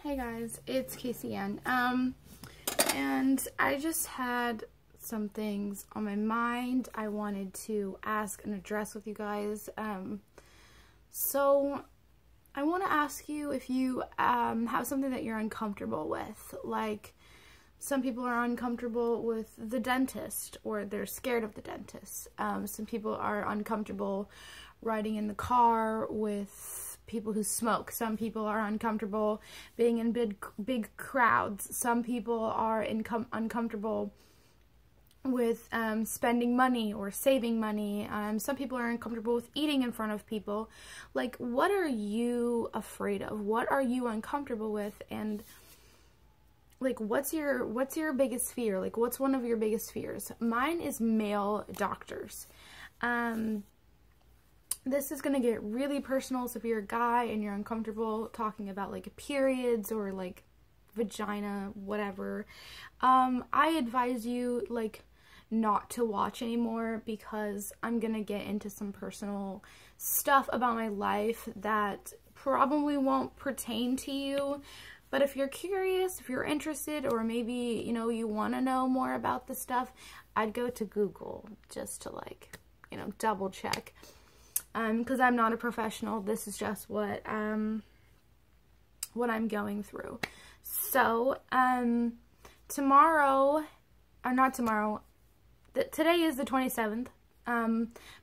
Hey guys, it's Kayceeanne. And I just had some things on my mind I wanted to ask and address with you guys. So I want to ask you if you have something that you're uncomfortable with. Like, some people are uncomfortable with the dentist, or they're scared of the dentist. Some people are uncomfortable riding in the car with people who smoke. Some people are uncomfortable being in big crowds. Some people are uncomfortable with spending money or saving money. Some people are uncomfortable with eating in front of people. Like, what are you afraid of? What are you uncomfortable with? And like, what's your biggest fear? Like, what's one of your biggest fears? Mine is male doctors. This is going to get really personal, so if you're a guy and you're uncomfortable talking about, like, periods or, like, vagina, whatever, I advise you, like, not to watch anymore, because I'm going to get into some personal stuff about my life that probably won't pertain to you. But if you're curious, if you're interested, or maybe, you know, you want to know more about the stuff, I'd go to Google just to, like, you know, double check. Because I'm not a professional. This is just what I'm going through. So, tomorrow, or not tomorrow, today is the 27th,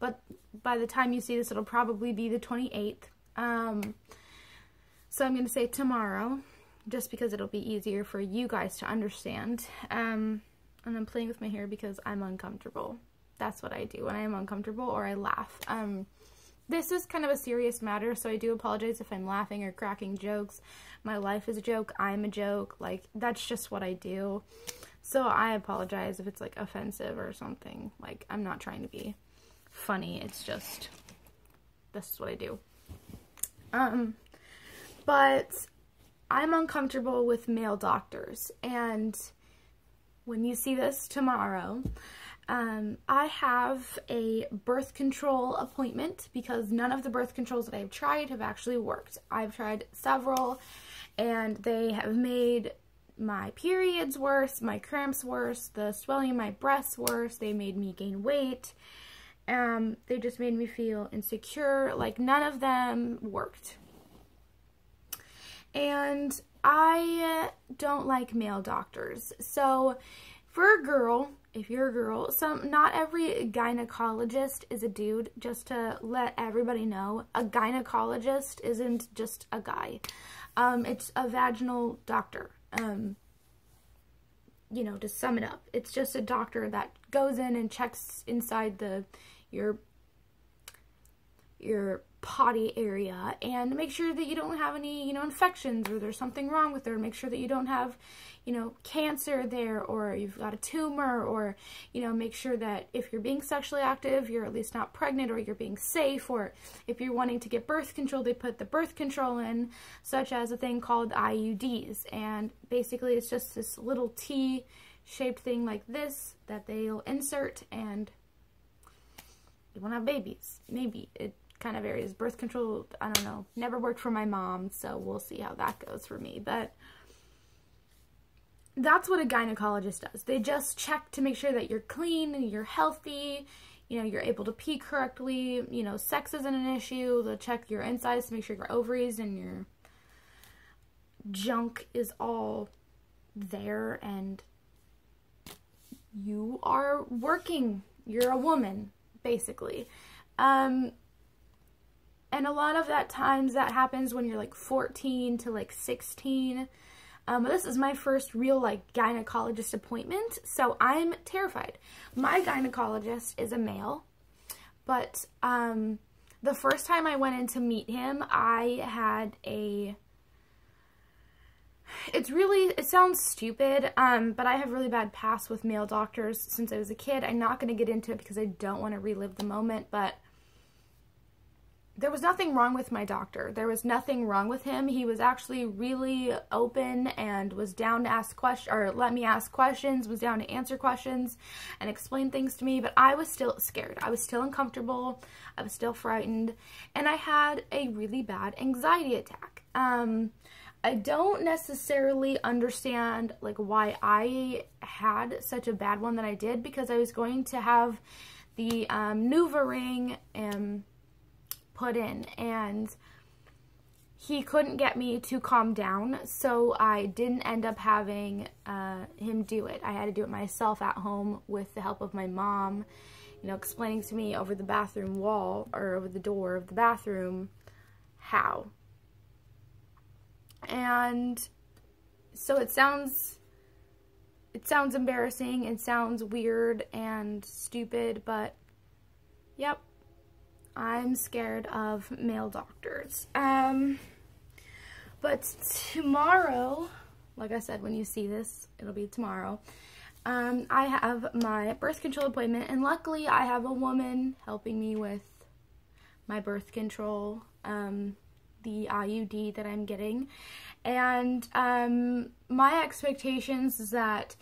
but by the time you see this, it'll probably be the 28th. So I'm going to say tomorrow, just because it'll be easier for you guys to understand. And I'm playing with my hair because I'm uncomfortable. That's what I do when I am uncomfortable, or I laugh. This is kind of a serious matter, so I do apologize if I'm laughing or cracking jokes. My life is a joke. I'm a joke. Like, that's just what I do. So I apologize if it's, like, offensive or something. Like, I'm not trying to be funny. It's just, this is what I do. But I'm uncomfortable with male doctors. And when you see this tomorrow, I have a birth control appointment because none of the birth controls that I've tried have actually worked. I've tried several, and they have made my periods worse, my cramps worse, the swelling in my breasts worse. They made me gain weight. They just made me feel insecure. Like, none of them worked. And I don't like male doctors. So for a girl, if you're a girl, not every gynecologist is a dude. Just to let everybody know, a gynecologist isn't just a guy. It's a vaginal doctor. You know, to sum it up, it's just a doctor that goes in and checks inside your potty area and make sure that you don't have any, you know, infections, or there's something wrong with her. Make sure that you don't have, you know, cancer there, or you've got a tumor, or, you know, make sure that if you're being sexually active, you're at least not pregnant, or you're being safe, or if you're wanting to get birth control, they put the birth control in, such as a thing called IUDs. And basically it's just this little T-shaped thing like this that they'll insert, and you won't have babies. Maybe. It kind of varies. Birth control, I don't know, never worked for my mom, so we'll see how that goes for me. But that's what a gynecologist does. They just check to make sure that you're clean and you're healthy, you know, you're able to pee correctly, you know, sex isn't an issue. They'll check your insides to make sure your ovaries and your junk is all there and you are working. You're a woman, basically. And a lot of that times that happens when you're like 14 to like 16. This is my first real, like, gynecologist appointment, so I'm terrified. My gynecologist is a male, but the first time I went in to meet him, I had it sounds stupid, but I have really bad past with male doctors since I was a kid. I'm not going to get into it because I don't want to relive the moment, but there was nothing wrong with my doctor. There was nothing wrong with him. He was actually really open and was down to ask questions, or let me ask questions, was down to answer questions and explain things to me, but I was still scared. I was still uncomfortable. I was still frightened, and I had a really bad anxiety attack. I don't necessarily understand like why I had such a bad one that I did, because I was going to have the Nuva ring put in, and he couldn't get me to calm down, so I didn't end up having him do it. I had to do it myself at home with the help of my mom, you know, explaining to me over the bathroom wall, or over the door of the bathroom, how. And so it sounds embarrassing, it sounds weird and stupid, but yep, I'm scared of male doctors. But tomorrow, like I said, when you see this, it'll be tomorrow, I have my birth control appointment, and luckily I have a woman helping me with my birth control, the IUD that I'm getting, and my expectations is that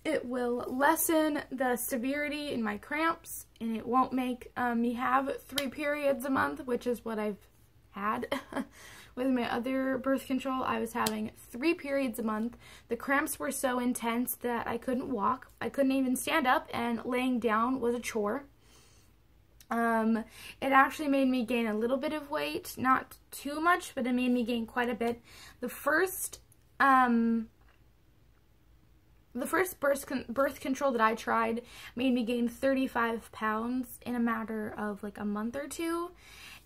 it will lessen the severity in my cramps, and it won't make me have 3 periods a month, which is what I've had. With my other birth control, I was having 3 periods a month. The cramps were so intense that I couldn't walk. I couldn't even stand up, and laying down was a chore. It actually made me gain a little bit of weight, not too much, but it made me gain quite a bit. The first birth control that I tried made me gain 35 pounds in a matter of like a month or two,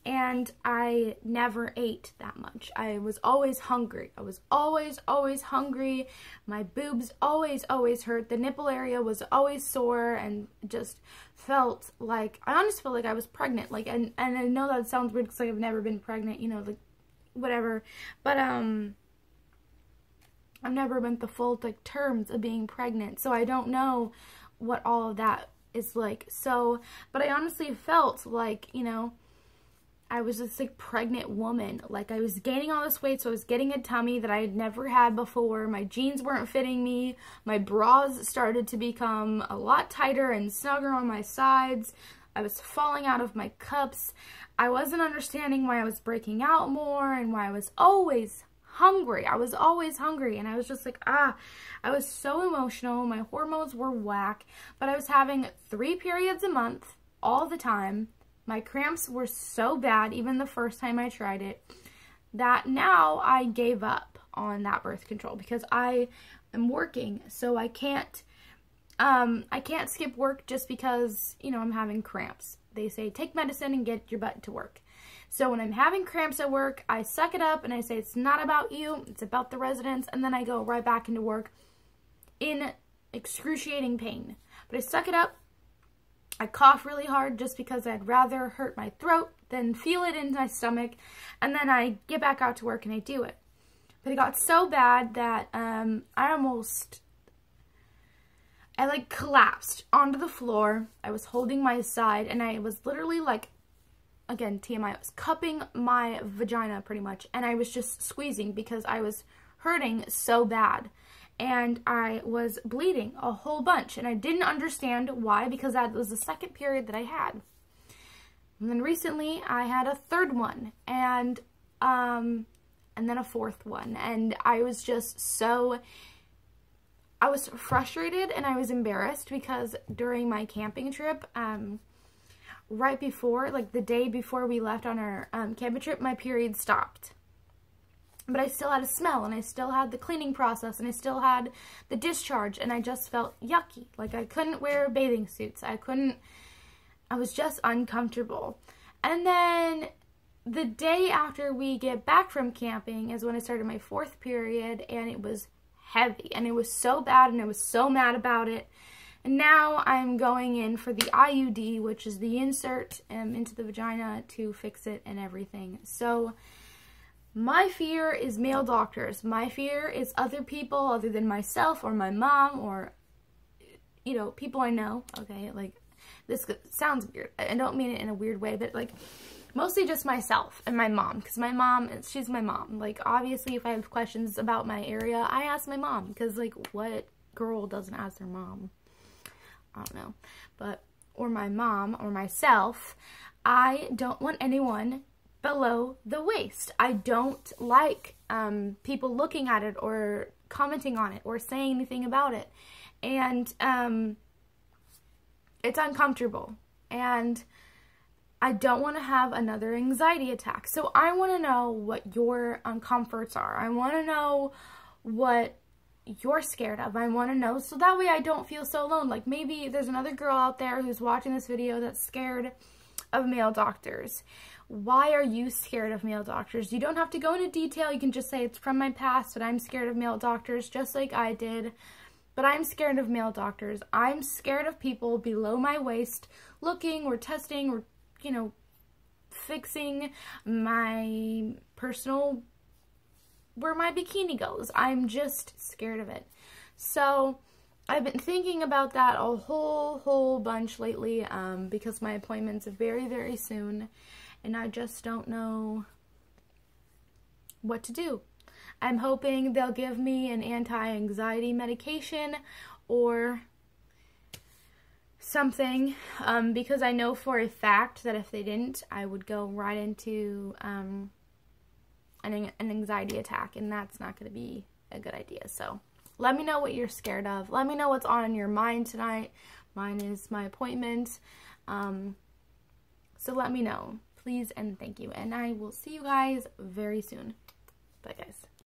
and I never ate that much. I was always hungry. I was always hungry. My boobs always hurt. The nipple area was always sore, and just felt like, I honestly felt like I was pregnant. Like, and I know that sounds weird because like I've never been pregnant, you know, like whatever, but I've never been the full like terms of being pregnant, so I don't know what all of that is like. So, but I honestly felt like, you know, I was this like pregnant woman. Like, I was gaining all this weight, so I was getting a tummy that I had never had before. My jeans weren't fitting me. My bras started to become a lot tighter and snugger on my sides. I was falling out of my cups. I wasn't understanding why I was breaking out more, and why I was always hungry. I was always hungry, and I was just like, I was so emotional. My hormones were whack, but I was having 3 periods a month all the time. My cramps were so bad, even the first time I tried it, that now I gave up on that birth control, because I am working, so I can't skip work just because, you know, I'm having cramps. They say take medicine and get your butt to work. So when I'm having cramps at work, I suck it up and I say, it's not about you, it's about the residents, and then I go right back into work in excruciating pain. But I suck it up. I cough really hard just because I'd rather hurt my throat than feel it in my stomach, and then I get back out to work and I do it. But it got so bad that I like collapsed onto the floor. I was holding my side, and I was literally like, again, TMI, I was cupping my vagina pretty much, and I was just squeezing because I was hurting so bad. And I was bleeding a whole bunch, and I didn't understand why, because that was the second period that I had. And then recently I had a 3rd one, and then a 4th one, and I was just so, I was frustrated and I was embarrassed, because during my camping trip, right before, like the day before we left on our camping trip, my period stopped. But I still had a smell, and I still had the cleaning process, and I still had the discharge, and I just felt yucky. Like, I couldn't wear bathing suits. I was just uncomfortable. And then the day after we get back from camping is when I started my 4th period, and it was heavy, and it was so bad, and I was so mad about it. And now I'm going in for the IUD, which is the insert into the vagina to fix it and everything. So my fear is male doctors. My fear is other people other than myself or my mom or, you know, people I know. Okay, like, this sounds weird. I don't mean it in a weird way, but like, mostly just myself and my mom, because my mom, she's my mom. Like, obviously, if I have questions about my area, I ask my mom, because like, what girl doesn't ask their mom? I don't know, but, or my mom or myself. I don't want anyone below the waist. I don't like people looking at it or commenting on it or saying anything about it. And it's uncomfortable. And I don't want to have another anxiety attack. So I want to know what your uncomforts are. I want to know what you're scared of. I want to know so that way I don't feel so alone. Like maybe there's another girl out there who's watching this video that's scared of male doctors. Why are you scared of male doctors? You don't have to go into detail. You can just say it's from my past that I'm scared of male doctors, just like I did. But I'm scared of male doctors. I'm scared of people below my waist looking or testing or, you know, fixing my personal, where my bikini goes. I'm just scared of it. So I've been thinking about that a whole bunch lately because my appointment's very, very soon and I just don't know what to do. I'm hoping they'll give me an anti-anxiety medication or something because I know for a fact that if they didn't, I would go right into an anxiety attack, and that's not going to be a good idea. So let me know what you're scared of. Let me know what's on your mind tonight. Mine is my appointment. So let me know, please and thank you. And I will see you guys very soon. Bye, guys.